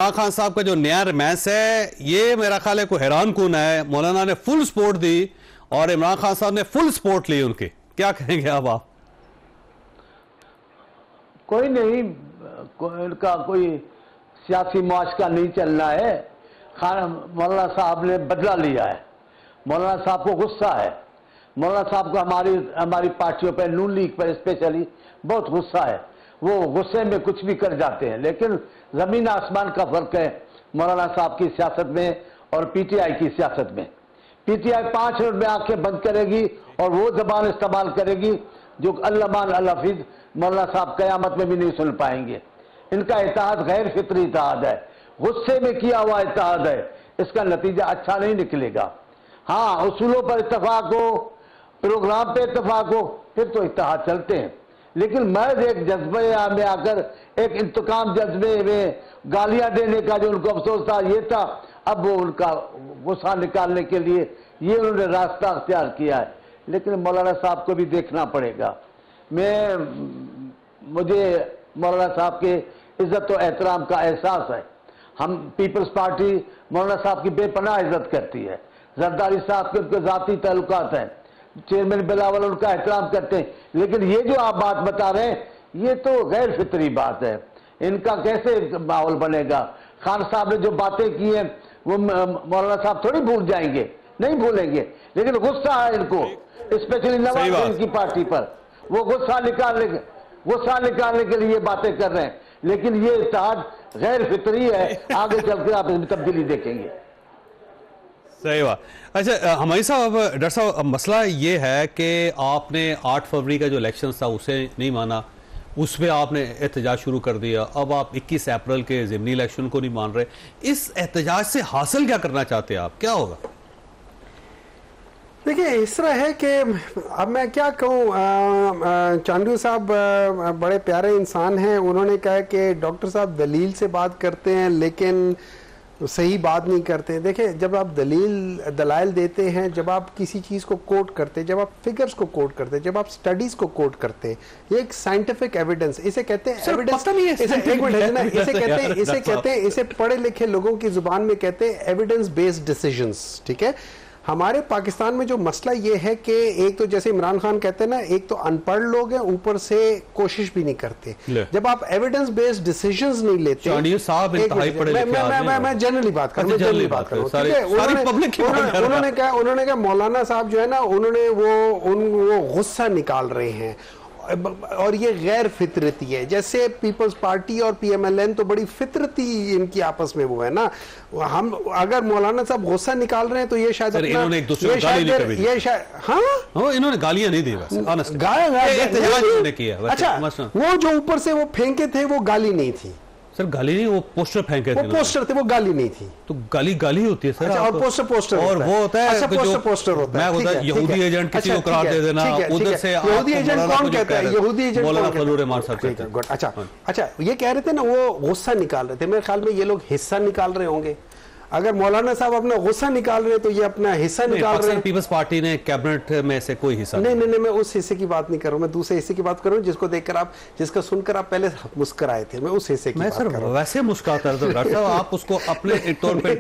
खान साहब का जो नया रोमांस है ये मेरा ख्याल है कोई हैरान कौन है। मौलाना ने फुल सपोर्ट दी और इमरान खान साहब ने फुल सपोर्ट ली उनकी। क्या कहेंगे अब आप? कोई नहीं, इनका कोई सियासी मुआशका नहीं चलना है। मौलाना साहब ने बदला लिया है। मौलाना साहब को गुस्सा है। मौलाना साहब को हमारी पार्टियों पर, नून लीग पर स्पेशली बहुत गुस्सा है। वो गुस्से में कुछ भी कर जाते हैं, लेकिन जमीन आसमान का फर्क है मौलाना साहब की सियासत में और पीटीआई की सियासत में। पीटीआई 5 मिनट में आंखें बंद करेगी और वो जबान इस्तेमाल करेगी जो अल्लामान अल-हफीज मौलाना साहब क़यामत में भी नहीं सुन पाएंगे। इनका इत्तेहाद गैर फितरी इत्तेहाद है, गुस्से में किया हुआ इत्तेहाद है। इसका नतीजा अच्छा नहीं निकलेगा। हाँ, उसूलों पर इत्तफाक हो, प्रोग्राम पे इत्तफाक हो, फिर तो इत्तेहाद चलते हैं। लेकिन महज एक जज्बे में आकर, एक इंतकाम जज्बे में गालियां देने का जो उनको अफसोस था, ये था। अब वो उनका गुस्सा निकालने के लिए ये उन्होंने रास्ता अख्तियार किया है। लेकिन मौलाना साहब को भी देखना पड़ेगा। मुझे मौलाना साहब के इज्जत और एहतराम का एहसास है। हम पीपल्स पार्टी मौलाना साहब की बेपनाह इज्जत करती है। जरदारी साहब के उनके ज़ाती ताल्लुकात हैं, चेयरमैन बिलावल उनका एहतराम करते हैं। लेकिन ये जो आप बात बता रहे हैं, ये तो गैर फितरी बात है। इनका कैसे माहौल बनेगा? खान साहब ने जो बातें की हैं वो मौलाना साहब थोड़ी भूल जाएंगे, नहीं भूलेंगे। लेकिन गुस्सा है इनको, स्पेशली नवाज शरीफ की पार्टी पर। वो गुस्सा निकालने के लिए ये बातें कर रहे हैं। लेकिन ये इत्तेहाद गैर फितरी है। आगे चलकर आप इसमें तब्दीली देखेंगे। सही बात। अच्छा हमारी साहब, डॉक्टर साहब, मसला ये है कि आपने 8 फरवरी का जो इलेक्शन था उसे नहीं माना, उस पर आपने एहतजाज शुरू कर दिया। अब आप 21 अप्रैल के ज़िमनी इलेक्शन को नहीं मान रहे। इस एहतजाज से हासिल क्या करना चाहते हैं आप? क्या होगा? देखिए, इस तरह है कि अब मैं क्या कहूँ, चांदू साहब बड़े प्यारे इंसान हैं। उन्होंने कहा कि डॉक्टर साहब दलील से बात करते हैं लेकिन सही बात नहीं करते। देखिए, जब आप दलाइल देते हैं, जब आप किसी चीज़ को कोट करते हैं, जब आप फिगर्स को कोट करते हैं, जब आप स्टडीज़ को कोट करते हैं, ये एक साइंटिफिक एविडेंस, इसे कहते हैं एविडेंस। इसे पढ़े लिखे लोगों की जुबान में कहते हैं एविडेंस बेस्ड डिसीजंस। ठीक है। हमारे पाकिस्तान में जो मसला ये है कि एक तो जैसे इमरान खान कहते हैं ना, एक तो अनपढ़ लोग हैं, ऊपर से कोशिश भी नहीं करते। जब आप एविडेंस बेस्ड डिसीजंस नहीं लेते, मैं जनरली बात कर उन्होंने कहा मौलाना साहब जो है ना, वो गुस्सा निकाल रहे हैं और ये गैर फितरती है। जैसे पीपल्स पार्टी और पीएमएलएन तो बड़ी फितरती इनकी आपस में वो है ना। हम अगर मौलाना साहब गुस्सा निकाल रहे हैं तो ये शायद इन्होंने एक दूसरे को गाली नहीं दी। ये शायद हाँ, इन्होंने गालियां नहीं दी बस, अच्छा, वो जो ऊपर से वो फेंके थे वो गाली नहीं थी सर। गाली नहीं, वो पोस्टर फेंके थे। वो पोस्टर थे, वो गाली नहीं थी। तो गाली होती है सर। अच्छा, और पोस्टर और वो होता है, अच्छा, पोस्टर होता है। मैं होता है यहूदी एजेंट किसी को करार दे देना, उधर से यहूदी एजेंट कौन कहता है? यहूदी एजेंट मौलाना फजल रहमान साहब कहते हैं। अच्छा, ये कह रहे थे ना, वो गुस्सा निकाल रहे थे। मेरे ख्याल में ये लोग हिस्सा निकाल रहे होंगे। अगर मौलाना साहब अपना गुस्सा निकाल रहे हैं तो ये अपना हिस्सा निकाल रहे हैं। पीपल्स पार्टी ने कैबिनेट में से कोई हिस्सा नहीं, मैं उस हिस्से की बात नहीं कर रहा हूं। मैं दूसरे हिस्से की बात कर रहा हूं जिसका सुनकर आप पहले मुस्कुराए थे। मैं उस हिस्से की बात कर रहा हूं। वैसे मुस्कुराता था आप उसको अपने तौर पे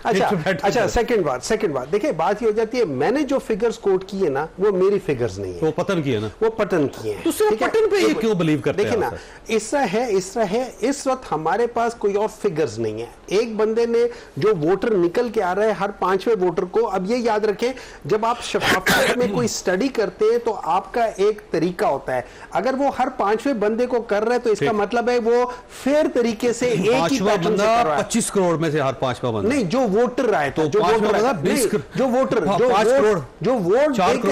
अच्छा, सेकंड बात देखिए, बात ये हो जाती है, मैंने जो फिगर्स कोट किए ना, वो मेरी फिगर्स नहीं है। वो पतन किए ना, वो पतन किए हैं। पतन पे ये क्यों बिलीव करते हैं? देखिए ना, इस तरह है इस वक्त हमारे पास कोई और फिगर्स नहीं है। एक बंदे ने जो वोटर निकल के आ रहा है, हर 5वें वोटर को, अब ये याद रखें, जब आप शफाफियत में कोई स्टडी करते हैं तो आपका एक तरीका होता है। अगर वो हर 5वें बंदे को कर रहा है तो इसका मतलब है वो फेयर तरीके से एक ही पैटर्न से कर रहा है। 25 करोड़ में से हर 5वां बंदा नहीं, जो वोटर आए थे, जो वोट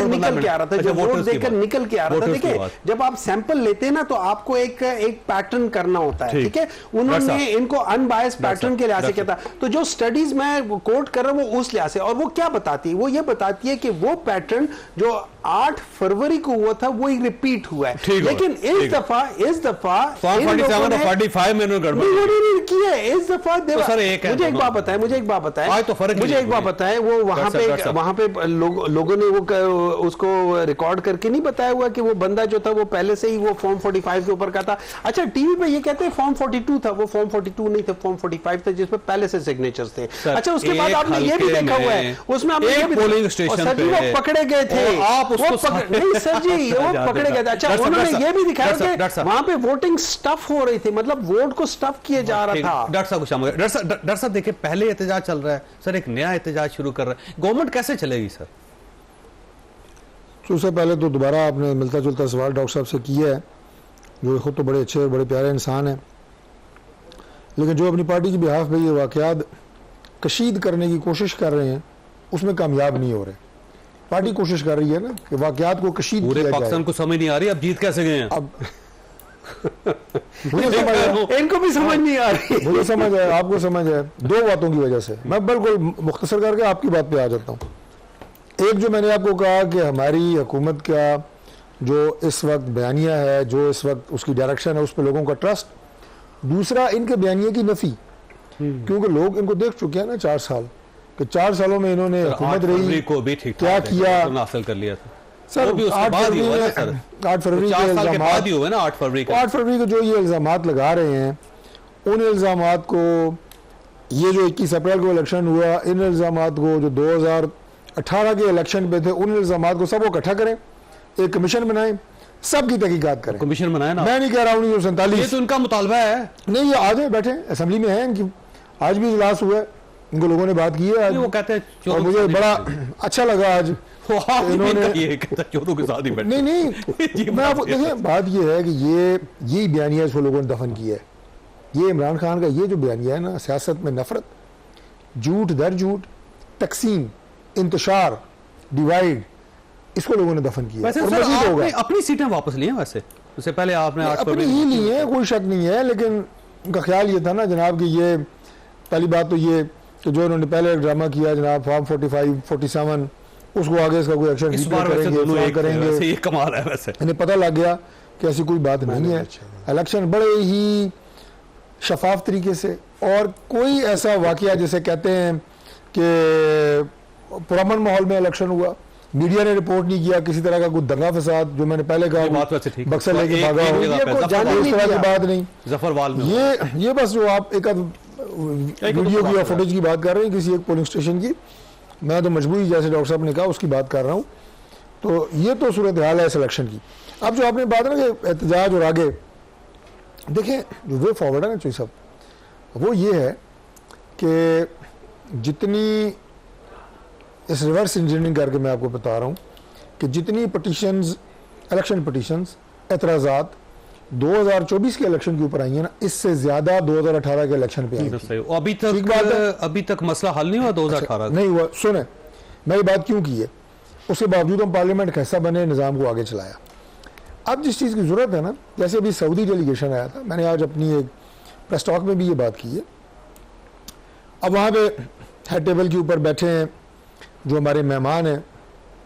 निकल के आ रहा था, जो वोट देकर निकल के आ रहा था। देखिए, जब आप सैंपल लेते हैं ना तो आपको एक पैटर्न करना होता है। ठीक है। उन्होंने इनको अनबायस्ड पैटर्न के लिहाज से किया था। तो जो स्टडीज मैं कोट कर रहा हूं वो उस लिहाज से, और वो क्या बताती है, वो ये बताती है कि वो पैटर्न जो 8 फरवरी को हुआ था वो ही रिपीट हुआ है। ठीक लेकिन इस दफा फॉर्म 47 और 45 में गड़बड़ की है। इस दफा सर एक मुझे एक बात बताएं, आज तो फर्क मुझे एक बात बताएं, वो वहां पे लोगों ने वो उसको रिकॉर्ड करके नहीं बताया हुआ कि वो बंदा जो था वो पहले से ही वो फॉर्म 45 के ऊपर का था। अच्छा, टीवी पे ये कहते हैं फॉर्म 42 था, वो फॉर्म 42 नहीं था, फॉर्म 45 था जिसमें पहले से सिग्नेचर्स थे। अच्छा, उसके बाद आपने ये भी देखा हुआ है, उसमें आपने ये भी पोलिंग स्टेशन पे वो पकड़े गए थे, आप उसको नहीं सर जी, वो पकड़े गए थे। अच्छा, उन्होंने ये भी दिखाया कि वहां पे वोटिंग स्टफ हो रही थी, मतलब वोट को स्टफ किया जा रहा था। डॉक्टर साहब को डॉक्टर साहब देखिए, पहले एहतजाज चल रहा है सर, एक नया एहतजाज शुरू कर रहा है, गवर्नमेंट कैसे चलेगी सर? सबसे पहले तो दोबारा आपने मिलता जुलता सवाल डॉक्टर साहब से किया है, जो खुद तो बड़े अच्छे और बड़े प्यारे इंसान हैं, लेकिन जो अपनी पार्टी की बिहाफ पे ये वाकयात कशीद करने की कोशिश कर रहे हैं उसमें कामयाब नहीं हो रहे। पार्टी कोशिश कर रही है ना कि वाकयात को कशीद पूरे किया पाकिस्तान जाए। को समझ नहीं आ रही अब जीत कैसे गए हैं। अब मुझे समझ है, इनको भी समझ नहीं आ रही। मुझे समझ है, आपको समझ है, दो बातों की वजह से। मैं बिल्कुल मुख्तसर करके आपकी बात पे आ जाता हूँ। एक, जो मैंने आपको कहा कि हमारी हुकूमत का जो इस वक्त बयानिया है, जो इस वक्त उसकी डायरेक्शन है, उस पर लोगों का ट्रस्ट। दूसरा, इनके बयानिए की नफी, क्योंकि लोग इनको देख चुके हैं ना 4 साल, कि 4 सालों में इन्होंने हुकूमत रही, को भी ठीक क्या किया, हासिल कर लिया था सर। वो भी उसके बाद ही हुआ ना सर, 8 फरवरी 4 साल के बाद ही हुआ ना 8 फरवरी का। 8 फरवरी को जो ये इल्ज़ामात लगा रहे हैं, उन इल्ज़ामात को, ये जो 21 अप्रैल को इलेक्शन हुआ, इन इल्ज़ामात को जो 2018 के इलेक्शन पे थे, उन इल्ज़ामात को सबको इकट्ठा करें, एक कमीशन बनाएं, सबकी तहकीकात करें। कमीशन बनाया ना, मैं नहीं कह रहा हूँ ये 1947, तो उनका मुतालबा है। नहीं, ये आज बैठे असेंबली में है इनकी, आज भी इजलास हुआ है, इनको लोगों ने बात की है आज, वो कहते हैं और मुझे बड़ा अच्छा लगा आज इन्होंने ये कहता है चोरों के साथ ही बैठे। नहीं मैं आपको देखिए, बात ये है कि यही बयानिया इसको लोगों ने दफन किया है। ये इमरान खान का ये जो बयानिया है ना, सियासत में नफरत, झूठ दर झूठ, तकसीम, इंतशार, डिवाइड, इसको लोगों ने दफन किया वैसे और सर मजीद होगा। आपने अपनी सीटें वापस ली हैं वैसे, उससे पहले आपने 8 अपनी ही ली है, कोई शक नहीं है, लेकिन उनका ख्याल ये था ना जनाब कि ये, पहली बात तो ये कि जो इन्होंने पहले ड्रामा किया जनाब, फॉर्म 45, 47, उसको आगे इसका कोई एक्शन इस बार वैसे दोनों एक करेंगे, वैसे ये कमाल है वैसे। इन्हें पता लग गया कि ऐसी कोई बात नहीं है। इलेक्शन बड़े ही शफाफ तरीके से, और कोई ऐसा वाकया जिसे कहते हैं कि पुरअमन माहौल में इलेक्शन हुआ, मीडिया ने रिपोर्ट नहीं किया किसी तरह का कोई दंगा फसाद, जो मैंने पहले कहा, बात वैसे ठीक, बक्सर लेके भागा हो, एक जगह पे इस तरह की बात नहीं। जफरवाल में ये बस जो आप एक वीडियो की या फुटेज की बात कर रहे हैं किसी एक पोलिंग स्टेशन की, मैं तो मजबूरी, जैसे डॉक्टर साहब ने कहा, उसकी बात कर रहा हूँ। तो ये तो सूरत हाल है सिलेक्शन की। अब जो आपने बात ना कि एहतजाज और आगे, देखें जो वे फॉरवर्ड है ना चोई साहब, वो ये है कि जितनी इस रिवर्स इंजीनियरिंग करके मैं आपको बता रहा हूँ कि जितनी पटिशन्स, इलेक्शन पटिशन्स, एतराज़ात 2024 के इलेक्शन के ऊपर आई है ना, इससे ज्यादा 2018 के इलेक्शन पे आई थी। अभी तक मसला हल नहीं हुआ 2018 नहीं हुआ। सुने, मैं ये बात क्यों की है, उसके बावजूद हम पार्लियामेंट का हिस्सा बने, निज़ाम को आगे चलाया। अब जिस चीज़ की ज़रूरत है ना, जैसे अभी सऊदी डेलीगेशन आया था, मैंने आज अपनी एक प्रेस टॉक में भी ये बात की है। अब वहाँ पे हेड टेबल के ऊपर बैठे हैं जो हमारे मेहमान हैं,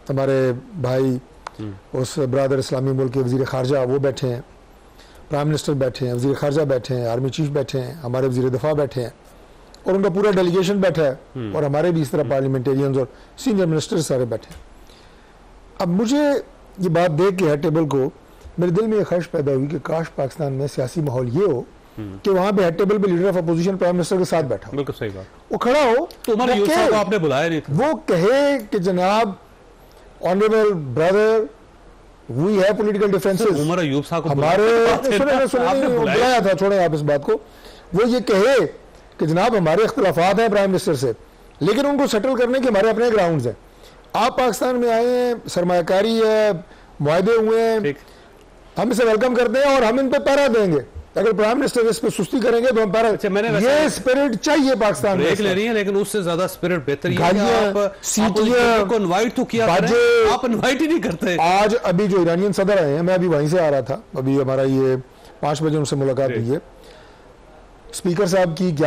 हमारे भाई उस बरदर इस्लामी मुल्क के वज़ीर ख़ारजा, वो बैठे हैं, प्राइम मिनिस्टर बैठे हैं, वज़ीर ख़ारजा बैठे हैं, आर्मी चीफ बैठे हैं, हमारे वज़ीर दफ़ा बैठे हैं, और उनका पूरा डेलीगेशन बैठा है, और हमारे भी इस तरह पार्लियामेंटेरियंस और सीनियर मिनिस्टर सारे बैठे हैं। अब मुझे ये बात देख के हेड टेबल को मेरे दिल में ये ख्वाहिश पैदा हुई कि काश पाकिस्तान में सियासी माहौल ये हो कि वहाँ पे हेड टेबल पे leader of opposition prime minister के साथ बैठा हो, बिल्कुल सही बात, वो खड़ा हो, तो उमर अयूब साहब को आपने बुलाया नहीं था, वो कहे कि जनाब honourable brother, we have political differences. Umar Ayub साहब को हमारे सुने बुलाया था, छोड़े आप इस बात को। वो ये कहे कि जनाब हमारे इख्तिलाफात हैं प्राइम मिनिस्टर से, लेकिन उनको सेटल करने के हमारे अपने ग्राउंड्स हैं। आप पाकिस्तान में आए हैं, सरमायाकारी है, मुआहदे हुए हैं, हम इसे वेलकम करते हैं और हम इन पे पैरा देंगे। अगर प्राइम मिनिस्टर इस पे सुस्ती करेंगे तो हम पैरा। ये स्पिरिट चाहिए पाकिस्तान में। देख ले रही है, लेकिन उससे ज्यादा स्पिरिट बेहतर ये है कि आप सीटियां को इनवाइट तो किया करें, आप इनवाइट ही नहीं करते। आज अभी जो ईरानियन सदर आए हैं, मैं अभी वहीं से आ रहा था, अभी हमारा ये 5 बजे उनसे मुलाकात हुई है, स्पीकर साहब की